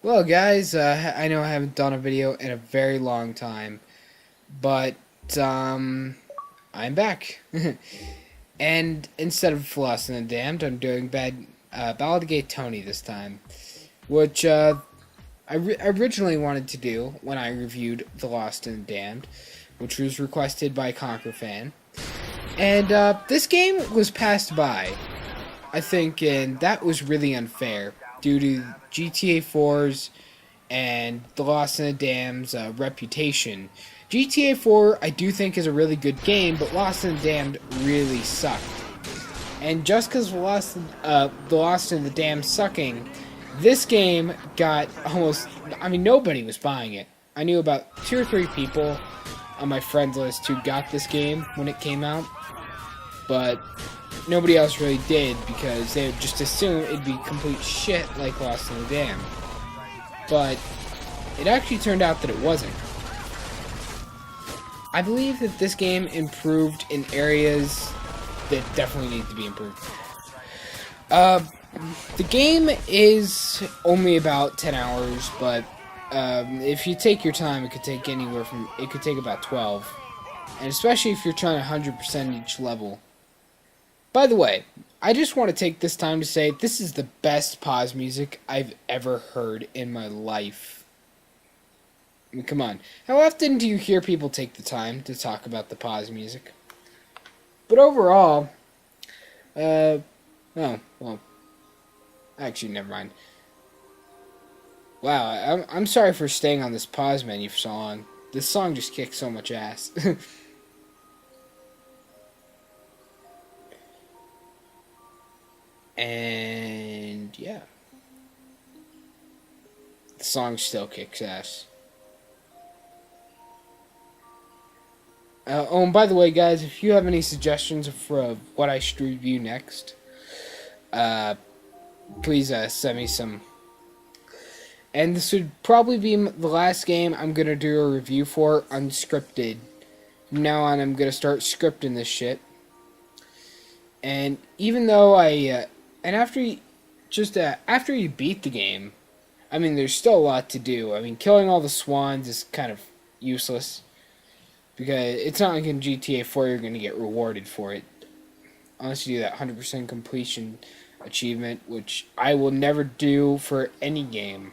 Well, guys, I know I haven't done a video in a very long time, but I'm back. And instead of Lost and the Damned, I'm doing Ballad of Gay Tony this time, which I originally wanted to do when I reviewed The Lost and the Damned, which was requested by Conquer Fan. And this game was passed by, I think, and that was really unfair due to GTA 4's and The Lost and the Damned's reputation. GTA 4 I do think is a really good game, but Lost and the Damned really sucked. And just because The Lost and the Damned sucking, this game got nobody was buying it. I knew about 2 or 3 people on my friends list who got this game when it came out, but nobody else really did because they would just assume it'd be complete shit like Lost in the Dam. But it actually turned out that it wasn't. I believe that this game improved in areas that definitely need to be improved. The game is only about 10 hours, but if you take your time, it could take about 12. And especially if you're trying to 100% each level. By the way, I just want to take this time to say this is the best pause music I've ever heard in my life. I mean, come on. How often do you hear people take the time to talk about the pause music? But overall, oh, well, actually, never mind. Wow, I'm sorry for staying on this pause menu for so long. This song just kicks so much ass. And yeah, the song still kicks ass. Oh, and by the way, guys, if you have any suggestions for what I should review next, please send me some. And this would probably be the last game I'm gonna do a review for unscripted. From now on, I'm gonna start scripting this shit. And even though after you beat the game, I mean, there's still a lot to do. I mean, killing all the swans is kind of useless. Because it's not like in GTA 4 you're going to get rewarded for it. Unless you do that 100% completion achievement, which I will never do for any game.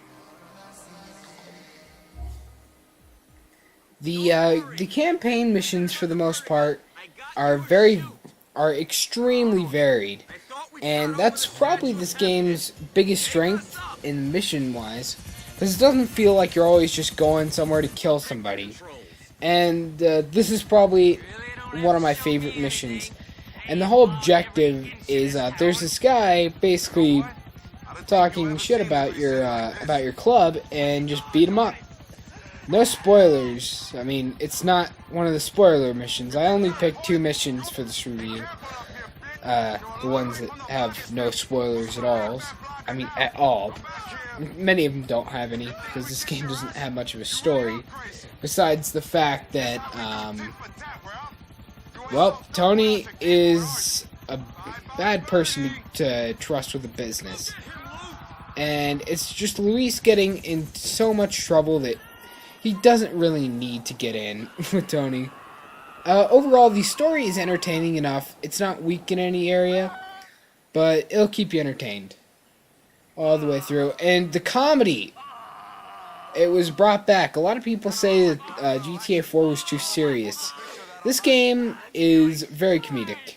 The campaign missions, for the most part, are extremely varied. And that's probably this game's biggest strength in mission-wise. Because it doesn't feel like you're always just going somewhere to kill somebody. And this is probably one of my favorite missions. And the whole objective is there's this guy basically talking shit about your club and just beat him up. No spoilers. I mean, it's not one of the spoiler missions. I only picked 2 missions for this review. The ones that have no spoilers at all. I mean, at all. Many of them don't have any, because this game doesn't have much of a story. Besides the fact that, well, Tony is a bad person to trust with a business. And it's just Luis getting in so much trouble that he doesn't really need to get in with Tony. Overall, the story is entertaining enough. It's not weak in any area, but it'll keep you entertained all the way through. And the comedy, it was brought back. A lot of people say that GTA 4 was too serious. This game is very comedic.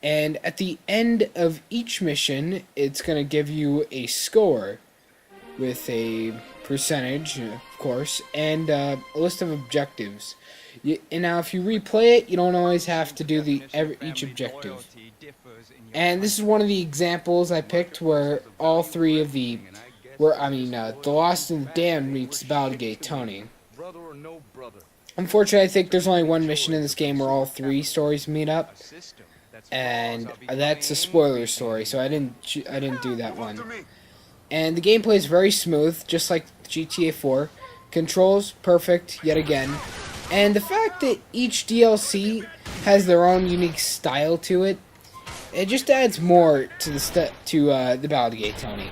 And at the end of each mission, it's going to give you a score with a percentage, of course, and a list of objectives. And now if you replay it, you don't always have to do each objective. And this is one of the examples I picked where all 3 of the The Lost and the Damned meets Ballad of Gay Tony. Unfortunately, I think there's only one mission in this game where all 3 stories meet up, and that's a spoiler story, so I didn't do that one. And the gameplay is very smooth, just like GTA 4. Controls perfect yet again, and the fact that each DLC has their own unique style to it, it just adds more to the Ballad of Gay Tony.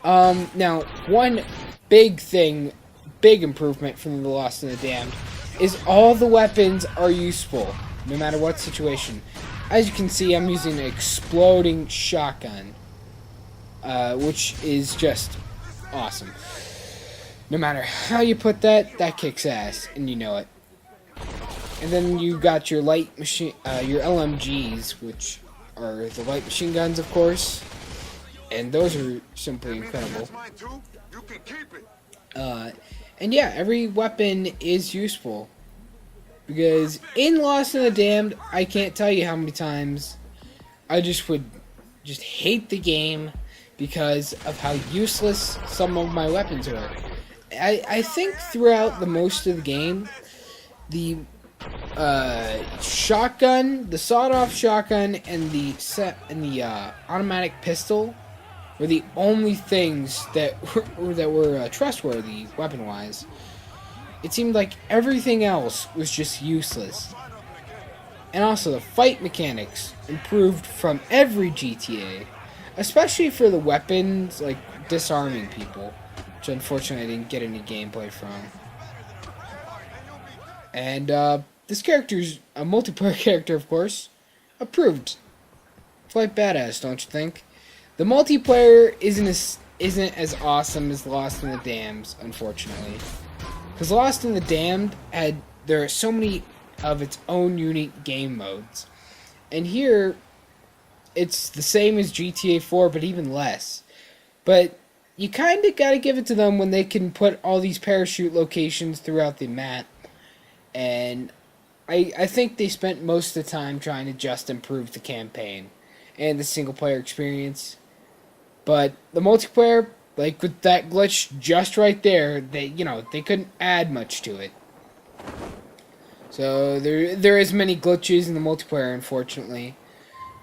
Now, one big thing, big improvement from The Lost and the Damned, is all the weapons are useful, no matter what situation. As you can see, I'm using an exploding shotgun, which is just awesome. No matter how you put that, that kicks ass, and you know it. And then you got your light machine, your LMGs, which are the light machine guns, of course. And those are simply incredible. And yeah, every weapon is useful. Because in Lost and the Damned, I can't tell you how many times I would hate the game because of how useless some of my weapons were. I think throughout the most of the game, the shotgun, the sawed-off shotgun, and the automatic pistol were the only things that were trustworthy weapon-wise. It seemed like everything else was just useless. And also, the fight mechanics improved from every GTA, especially for the weapons, like disarming people, which unfortunately I didn't get any gameplay from. And this character's a multiplayer character, of course. Approved. Quite badass, don't you think? The multiplayer isn't as awesome as Lost in the Damned, unfortunately. Because Lost in the Damned there are so many of its own unique game modes. And here, it's the same as GTA 4, but even less. But you kind of got to give it to them when they can put all these parachute locations throughout the map. And I think they spent most of the time trying to just improve the campaign and the single-player experience. But the multiplayer, like with that glitch just right there, they couldn't add much to it. So there is many glitches in the multiplayer, unfortunately.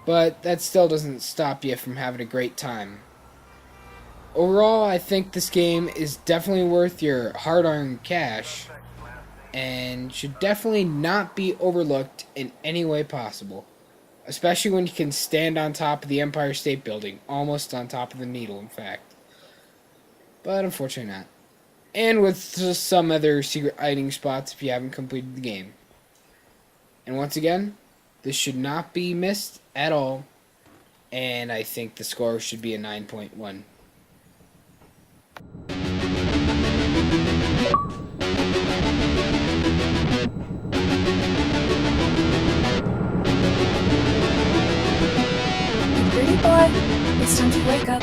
But that still doesn't stop you from having a great time. Overall, I think this game is definitely worth your hard-earned cash, and should definitely not be overlooked in any way possible. Especially when you can stand on top of the Empire State Building, almost on top of the Needle, in fact. But unfortunately not. And with some other secret hiding spots if you haven't completed the game. And once again, this should not be missed at all, and I think the score should be a 9.1. Boy, it's time to wake up.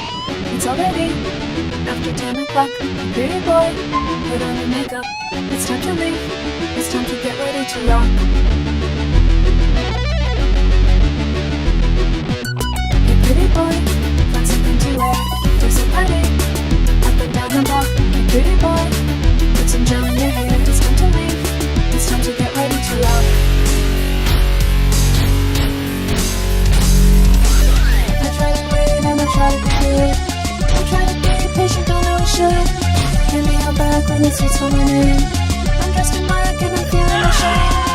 It's already after 10 o'clock. Pretty boy, put on your makeup. It's time to leave. It's time to get ready to rock. Hey, pretty boy, find something to wear. There's a party up and down the block. Hey, pretty boy, put some gel in your hair. It's time to leave. It's time to get ready to rock. Try to do it. I try to be patient, don't know I should. Can't be held back when the sweet's coming in. I'm dressed in black and I'm feeling ashamed.